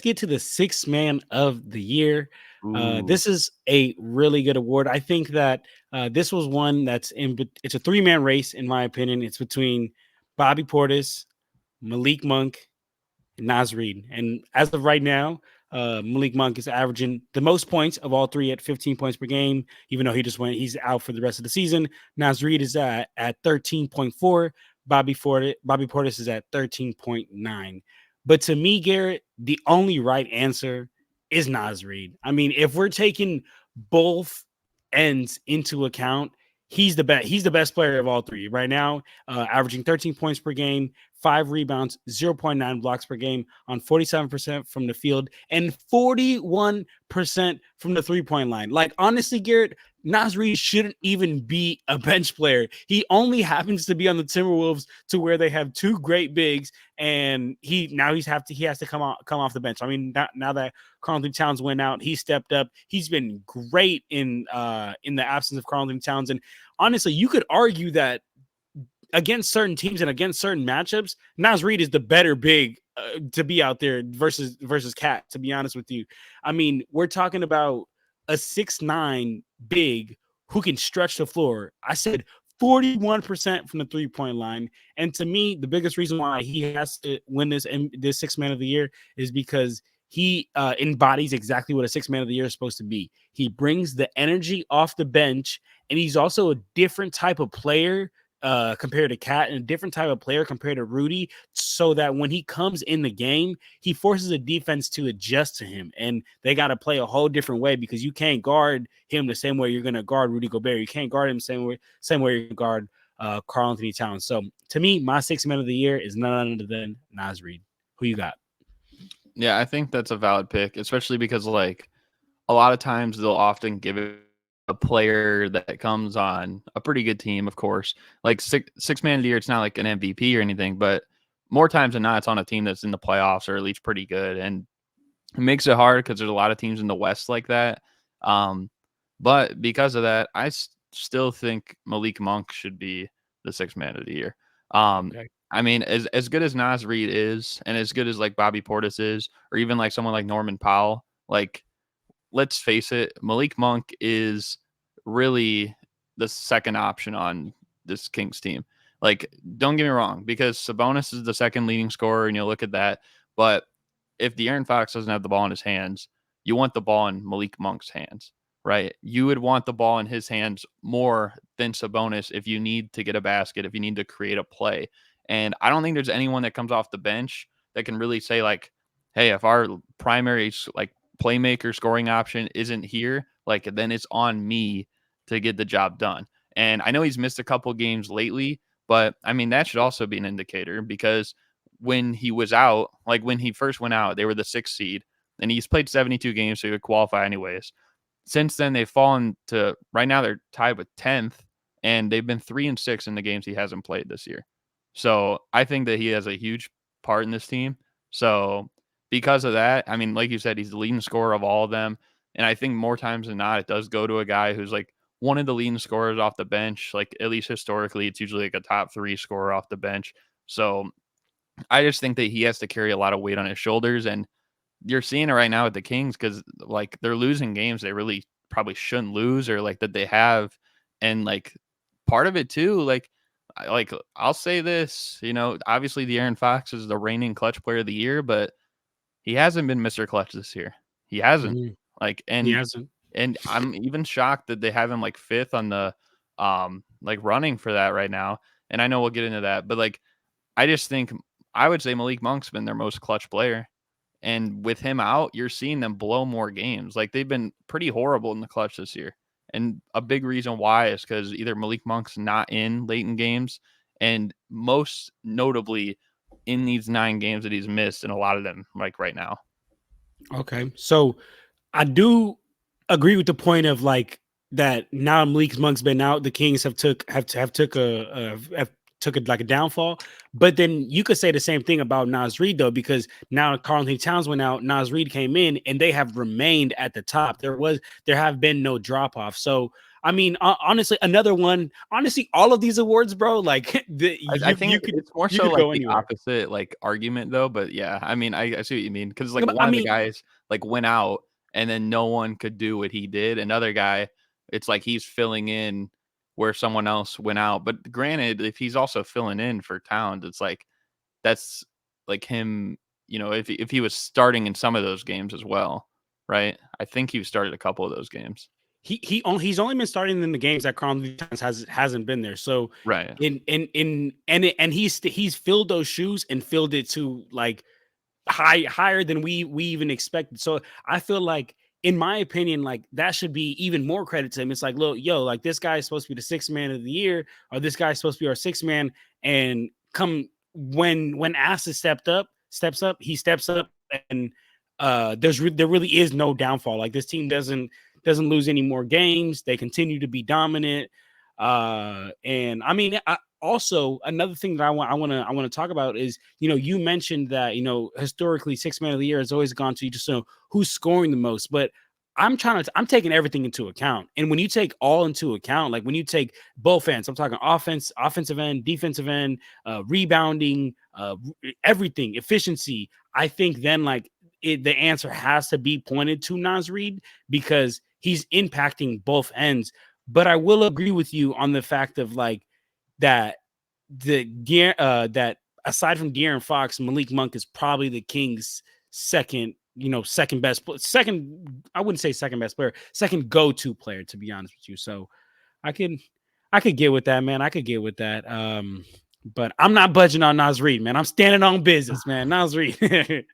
get to the sixth man of the year. Ooh. This is a really good award. I think that this was one it's a three-man race, in my opinion. It's between Bobby Portis, Malik Monk, and Naz Reid. And as of right now, Malik Monk is averaging the most points of all three at 15 points per game, even though he's out for the rest of the season. Naz Reid is at 13.4. Bobby Portis is at 13.9. But to me, Garrett, the only right answer is Naz Reid. I mean, if we're taking both ends into account, he's the best. He's the best player of all three right now, averaging 13 points per game, 5 rebounds, 0.9 blocks per game on 47% from the field and 41% from the three-point line. Like, honestly, Garrett, Naz Reid shouldn't even be a bench player. He only happens to be on the Timberwolves to where they have two great bigs, and he has to come off the bench. I mean, now that Karl-Anthony Towns went out, he stepped up. He's been great in the absence of Karl-Anthony Towns. And honestly, you could argue that against certain teams and against certain matchups, Naz Reid is the better big to be out there versus Cat, to be honest with you. I mean, we're talking about a 6'9" big who can stretch the floor. I said 41% from the three-point line. And to me, the biggest reason why he has to win this sixth man of the year is because he embodies exactly what a sixth man of the year is supposed to be. He brings the energy off the bench, and he's also a different type of player compared to Cat, and a different type of player compared to Rudy, so that when he comes in the game, he forces a defense to adjust to him, and they got to play a whole different way because you can't guard him the same way you're going to guard Rudy Gobert. You can't guard him the same way you guard Karl-Anthony Towns. So to me, my sixth man of the year is none other than Naz Reid. Who you got? Yeah, I think that's a valid pick, especially because like a lot of times they'll often give it a player that comes on a pretty good team, of course. Like six man of the year, it's not like an MVP or anything, but more times than not, it's on a team that's in the playoffs or at least pretty good. And it makes it hard because there's a lot of teams in the West like that. But because of that, still think Malik Monk should be the sixth man of the year. Okay. I mean, as good as Naz Reid is, and as good as like Bobby Portis is, or even like someone like Norman Powell, like let's face it, Malik Monk is really the second option on this Kings team. Like, don't get me wrong, because Sabonis is the second leading scorer, and you look at that. But if De'Aaron Fox doesn't have the ball in his hands, you want the ball in Malik Monk's hands, right? You would want the ball in his hands more than Sabonis if you need to get a basket, if you need to create a play. And I don't think there's anyone that comes off the bench that can really say, like, hey, if our primary like playmaker scoring option isn't here, like then it's on me to get the job done. And I know he's missed a couple games lately, but I mean, that should also be an indicator because when he was out, like when he first went out, they were the sixth seed and he's played 72 games, so he would qualify anyways. Since then, they've fallen to right now, they're tied with 10th, and they've been 3-6 in the games he hasn't played this year. So I think that he has a huge part in this team. So because of that, I mean, like you said, he's the leading scorer of all of them. And I think more times than not, it does go to a guy who's like one of the leading scorers off the bench. Like, at least historically, it's usually like a top 3 scorer off the bench. So I just think that he has to carry a lot of weight on his shoulders. And you're seeing it right now with the Kings because, like, they're losing games they really probably shouldn't lose or, like, that they have. And, like, part of it, too, like, I'll say this, obviously De'Aaron Fox is the reigning clutch player of the year, but he hasn't been Mr. Clutch this year. He hasn't. Mm-hmm. Like, He hasn't. and I'm even shocked that they have him like fifth on the like running for that right now. And I know we'll get into that, but like I just think I would say Malik Monk's been their most clutch player. And with him out, you're seeing them blow more games. Like they've been pretty horrible in the clutch this year. And a big reason why is because either Malik Monk's not in late in games, and most notably in these 9 games that he's missed, and a lot of them like right now. Okay. So I do agree with the point of like that now Malik Monk's been out, the Kings have took it like a downfall. But then you could say the same thing about Naz Reid though, because now Karl-Anthony Towns went out, Naz Reid came in, and they have remained at the top. There have been no drop off. So I mean, honestly, another one. Honestly, all of these awards, bro. Like I think it's more you so could like go the anywhere. opposite like argument though. But yeah, I mean, I see what you mean because like Yeah, but I one of the mean, guys like went out and then no one could do what he did. Another guy, it's like he's filling in where someone else went out. But granted, if he's also filling in for Towns, it's like that's like him. You know, if he was starting in some of those games as well, right? I think he started a couple of those games. he's only been starting in the games that Carl Towns hasn't been there. So Right. he's filled those shoes and filled it to like higher than we even expected. So I feel like, in my opinion, like that should be even more credit to him. It's like, look, yo, like this guy is supposed to be the sixth man of the year, or this guy is supposed to be our sixth man, and come when asked to steps up, he steps up, and there really is no downfall. Like this team doesn't lose any more games. They continue to be dominant. And I mean, also another thing that I want to talk about is, you mentioned that, historically six man of the year has always gone to, you just know who's scoring the most, but I'm taking everything into account. And when you take all into account, like when you take both ends, I'm talking offensive end, defensive end, rebounding, everything, efficiency. I think then like the answer has to be pointed to Naz Reid because he's impacting both ends. But I will agree with you on the fact of like that that aside from De'Aaron Fox, Malik Monk is probably the Kings' second best, second, I wouldn't say second best player, second go-to player, to be honest with you. So I could get with that, man. I could get with that. But I'm not budging on Naz Reid, man. I'm standing on business, man. Naz Reid.